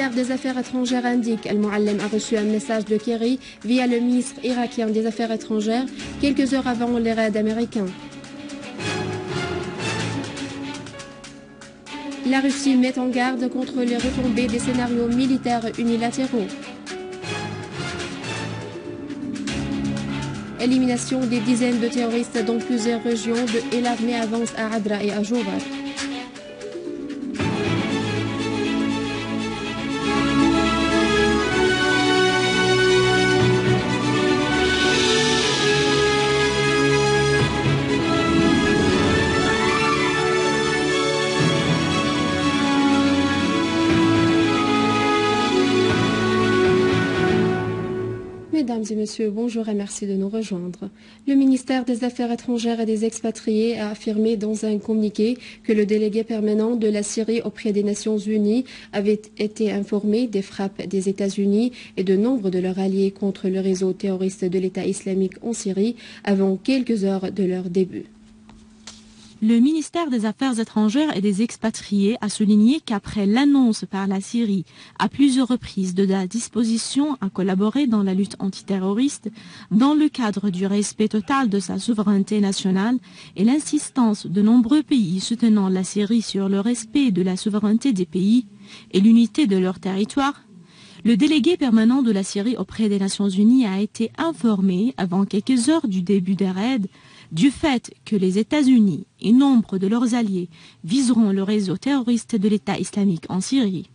ministère des Affaires étrangères indique Al-Muallim a reçu un message de Kerry via le ministre irakien des Affaires étrangères quelques heures avant les raids américains. La Russie met en garde contre les retombées des scénarios militaires unilatéraux. Élimination des dizaines de terroristes dans plusieurs régions et l'armée avance à Adra et à Joubar. Mesdames et messieurs, bonjour et merci de nous rejoindre. Le ministère des Affaires étrangères et des expatriés a affirmé dans un communiqué que le délégué permanent de la Syrie auprès des Nations Unies avait été informé des frappes des États-Unis et de nombre de leurs alliés contre le réseau terroriste de l'État islamique en Syrie avant quelques heures de leur début. Le ministère des Affaires étrangères et des expatriés a souligné qu'après l'annonce par la Syrie à plusieurs reprises de la disposition à collaborer dans la lutte antiterroriste dans le cadre du respect total de sa souveraineté nationale et l'insistance de nombreux pays soutenant la Syrie sur le respect de la souveraineté des pays et l'unité de leur territoire, le délégué permanent de la Syrie auprès des Nations Unies a été informé avant quelques heures du début des raids du fait que les États-Unis et nombre de leurs alliés viseront le réseau terroriste de l'État islamique en Syrie.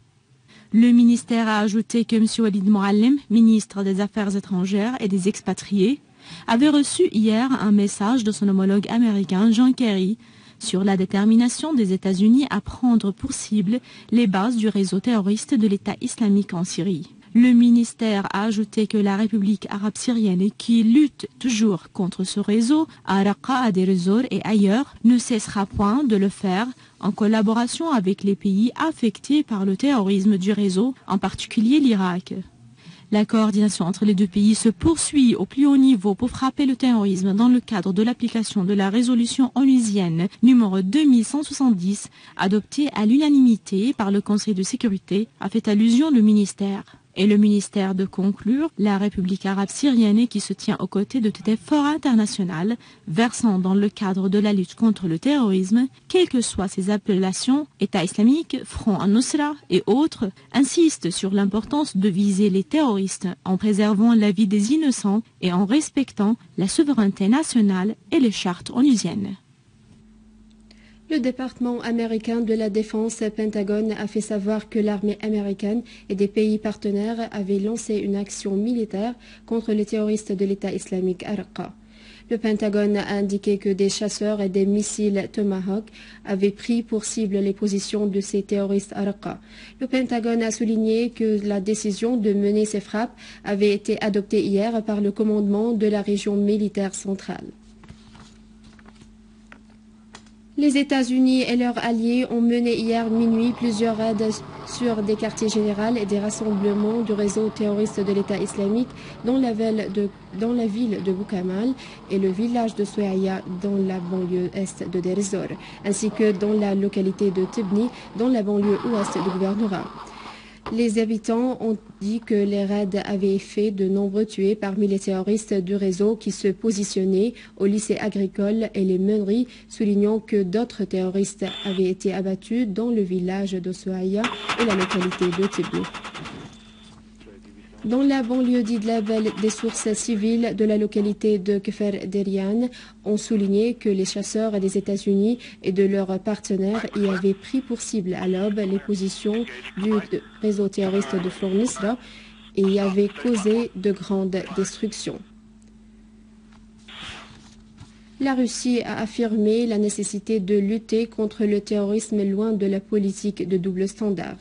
Le ministère a ajouté que M. Walid Muallim, ministre des Affaires étrangères et des expatriés, avait reçu hier un message de son homologue américain John Kerry sur la détermination des États-Unis à prendre pour cible les bases du réseau terroriste de l'État islamique en Syrie. Le ministère a ajouté que la République arabe syrienne, qui lutte toujours contre ce réseau, à Raqqa, à Deir ez-Zor et ailleurs, ne cessera point de le faire en collaboration avec les pays affectés par le terrorisme du réseau, en particulier l'Irak. La coordination entre les deux pays se poursuit au plus haut niveau pour frapper le terrorisme dans le cadre de l'application de la résolution onusienne numéro 2170, adoptée à l'unanimité par le Conseil de sécurité, a fait allusion le ministère. Et le ministère de conclure, la République arabe syrienne qui se tient aux côtés de tout effort international versant dans le cadre de la lutte contre le terrorisme, quelles que soient ses appellations, État islamique, Front al-Nusra et autres, insiste sur l'importance de viser les terroristes en préservant la vie des innocents et en respectant la souveraineté nationale et les chartes onusiennes. Le département américain de la défense Pentagone a fait savoir que l'armée américaine et des pays partenaires avaient lancé une action militaire contre les terroristes de l'État islamique à Raqqa. Le Pentagone a indiqué que des chasseurs et des missiles Tomahawk avaient pris pour cible les positions de ces terroristes à Raqqa. Le Pentagone a souligné que la décision de mener ces frappes avait été adoptée hier par le commandement de la région militaire centrale. Les États-Unis et leurs alliés ont mené hier minuit plusieurs raids sur des quartiers généraux et des rassemblements du réseau terroriste de l'État islamique dans la ville de Boukamal et le village de Souaya dans la banlieue est de Deir ez-Zor, ainsi que dans la localité de Tibni dans la banlieue ouest du gouvernorat. Les habitants ont dit que les raids avaient fait de nombreux tués parmi les terroristes du réseau qui se positionnaient au lycée agricole et les meuneries, soulignant que d'autres terroristes avaient été abattus dans le village de Souaya et la localité de Tibni. Dans la banlieue d'Idlib, des sources civiles de la localité de Kfar Derian ont souligné que les chasseurs des États-Unis et de leurs partenaires y avaient pris pour cible à l'aube les positions du réseau terroriste de Front Nusra et y avaient causé de grandes destructions. La Russie a affirmé la nécessité de lutter contre le terrorisme loin de la politique de double standard.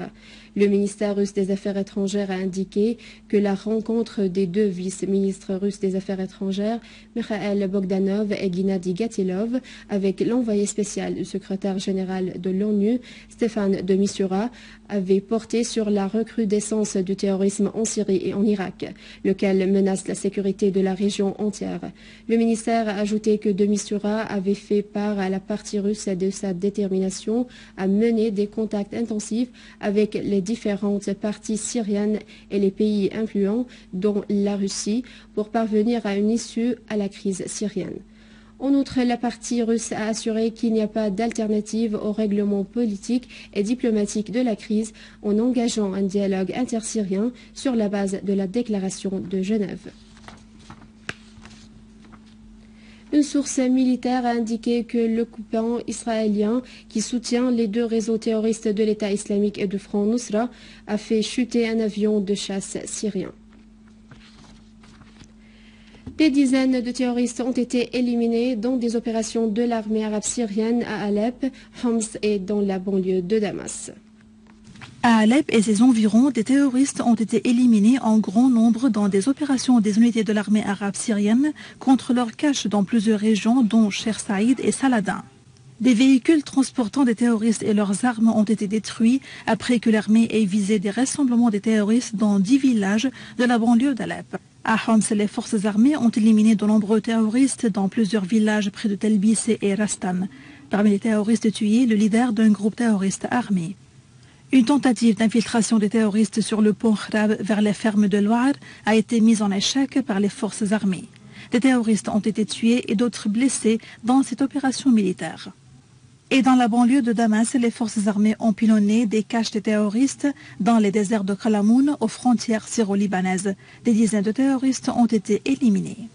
Le ministère russe des Affaires étrangères a indiqué que la rencontre des deux vice-ministres russes des Affaires étrangères, Mikhail Bogdanov et Gennady Gatilov, avec l'envoyé spécial du secrétaire général de l'ONU, Stéphane de Mistura, avait porté sur la recrudescence du terrorisme en Syrie et en Irak, lequel menace la sécurité de la région entière. Le ministère a ajouté que de Mistura avait fait part à la partie russe de sa détermination à mener des contacts intensifs avec les différentes parties syriennes et les pays influents, dont la Russie, pour parvenir à une issue à la crise syrienne. En outre, la partie russe a assuré qu'il n'y a pas d'alternative au règlement politique et diplomatique de la crise en engageant un dialogue intersyrien sur la base de la déclaration de Genève. Une source militaire a indiqué que l'occupant israélien, qui soutient les deux réseaux terroristes de l'État islamique et du Front Nusra, a fait chuter un avion de chasse syrien. Des dizaines de terroristes ont été éliminés dans des opérations de l'armée arabe syrienne à Alep, Homs et dans la banlieue de Damas. À Alep et ses environs, des terroristes ont été éliminés en grand nombre dans des opérations des unités de l'armée arabe syrienne contre leurs caches dans plusieurs régions, dont Cher Saïd et Saladin. Des véhicules transportant des terroristes et leurs armes ont été détruits après que l'armée ait visé des rassemblements des terroristes dans 10 villages de la banlieue d'Alep. À Homs, les forces armées ont éliminé de nombreux terroristes dans plusieurs villages près de Telbis et Rastan. Parmi les terroristes tués, le leader d'un groupe terroriste armé. Une tentative d'infiltration des terroristes sur le pont Khrab vers les fermes de Loire a été mise en échec par les forces armées. Des terroristes ont été tués et d'autres blessés dans cette opération militaire. Et dans la banlieue de Damas, les forces armées ont pilonné des caches de terroristes dans les déserts de Kalamoun, aux frontières syro-libanaises. Des dizaines de terroristes ont été éliminés.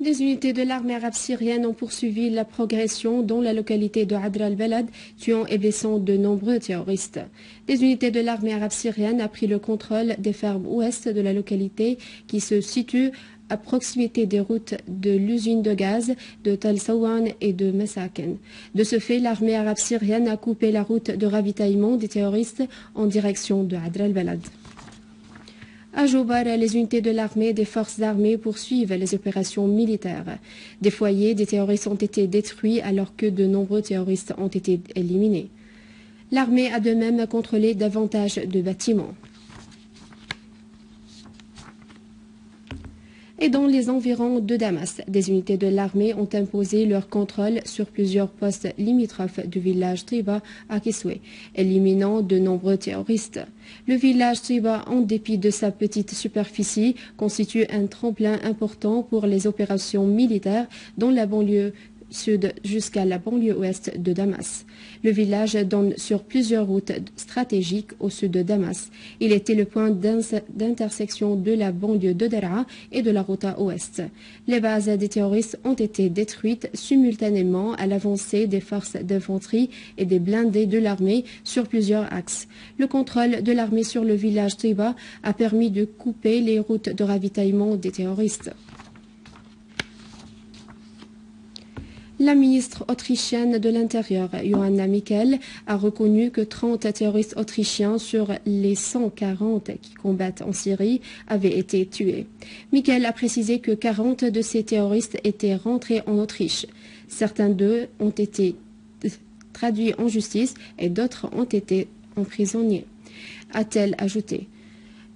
Des unités de l'armée arabe syrienne ont poursuivi la progression dans la localité de Adra al-Balad, tuant et blessant de nombreux terroristes. Des unités de l'armée arabe syrienne ont pris le contrôle des fermes ouest de la localité qui se situent à proximité des routes de l'usine de gaz de Tal Sawan et de Messaken. De ce fait, l'armée arabe syrienne a coupé la route de ravitaillement des terroristes en direction de Adra al-Balad. À Joubar, les unités de l'armée et des forces armées poursuivent les opérations militaires. Des foyers des terroristes ont été détruits alors que de nombreux terroristes ont été éliminés. L'armée a de même contrôlé davantage de bâtiments. Et dans les environs de Damas, des unités de l'armée ont imposé leur contrôle sur plusieurs postes limitrophes du village Triba à Kiswe, éliminant de nombreux terroristes. Le village Triba, en dépit de sa petite superficie, constitue un tremplin important pour les opérations militaires dans la banlieue sud jusqu'à la banlieue ouest de Damas. Le village donne sur plusieurs routes stratégiques au sud de Damas. Il était le point d'intersection de la banlieue de Daraa et de la route à ouest. Les bases des terroristes ont été détruites simultanément à l'avancée des forces d'infanterie et des blindés de l'armée sur plusieurs axes. Le contrôle de l'armée sur le village Triba a permis de couper les routes de ravitaillement des terroristes. La ministre autrichienne de l'Intérieur, Johanna Mikel, a reconnu que 30 terroristes autrichiens sur les 140 qui combattent en Syrie avaient été tués. Mikel a précisé que 40 de ces terroristes étaient rentrés en Autriche. Certains d'eux ont été traduits en justice et d'autres ont été emprisonnés, a-t-elle ajouté,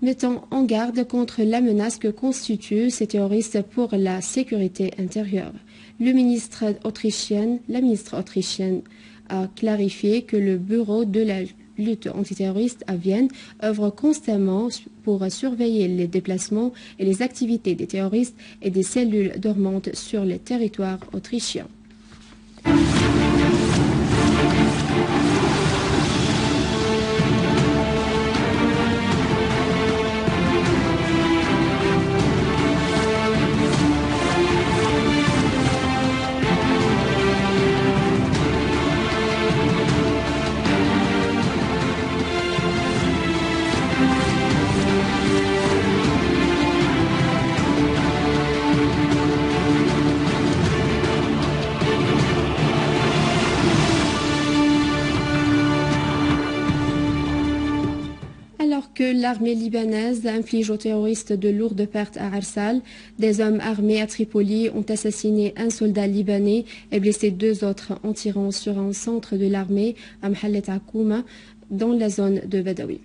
mettant en garde contre la menace que constituent ces terroristes pour la sécurité intérieure. La ministre autrichienne a clarifié que le bureau de la lutte antiterroriste à Vienne œuvre constamment pour surveiller les déplacements et les activités des terroristes et des cellules dormantes sur les territoires autrichiens. L'armée libanaise inflige aux terroristes de lourdes pertes à Arsal. Des hommes armés à Tripoli ont assassiné un soldat libanais et blessé 2 autres en tirant sur un centre de l'armée à Mahallet Akouma, dans la zone de Badawi.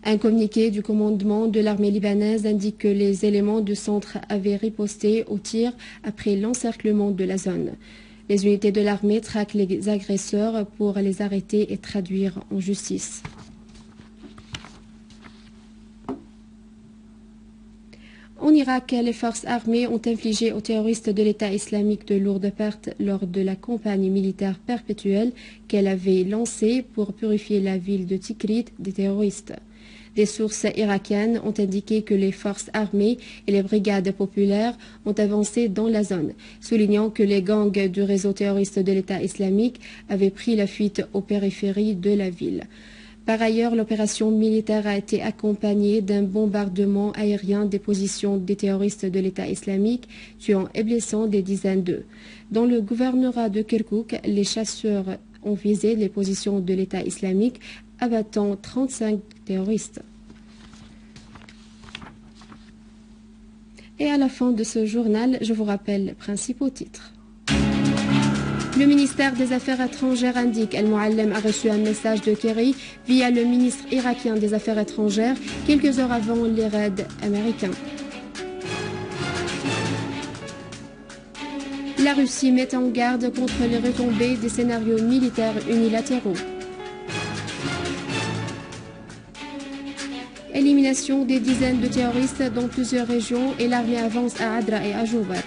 Un communiqué du commandement de l'armée libanaise indique que les éléments du centre avaient riposté aux tirs après l'encerclement de la zone. Les unités de l'armée traquent les agresseurs pour les arrêter et traduire en justice. En Irak, les forces armées ont infligé aux terroristes de l'État islamique de lourdes pertes lors de la campagne militaire perpétuelle qu'elle avait lancée pour purifier la ville de Tikrit des terroristes. Des sources irakiennes ont indiqué que les forces armées et les brigades populaires ont avancé dans la zone, soulignant que les gangs du réseau terroriste de l'État islamique avaient pris la fuite aux périphéries de la ville. Par ailleurs, l'opération militaire a été accompagnée d'un bombardement aérien des positions des terroristes de l'État islamique, tuant et blessant des dizaines d'eux. Dans le gouvernorat de Kirkouk, les chasseurs ont visé les positions de l'État islamique, abattant 35 terroristes. Et à la fin de ce journal, je vous rappelle les principaux titres. Le ministère des Affaires étrangères indique El Mouallem a reçu un message de Kerry via le ministre irakien des Affaires étrangères quelques heures avant les raids américains. La Russie met en garde contre les retombées des scénarios militaires unilatéraux. Élimination des dizaines de terroristes dans plusieurs régions et l'armée avance à Adra et à Joubat.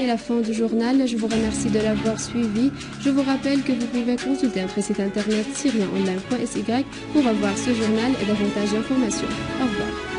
C'est la fin du journal. Je vous remercie de l'avoir suivi. Je vous rappelle que vous pouvez consulter notre site internet syrienonline.sy pour avoir ce journal et davantage d'informations. Au revoir.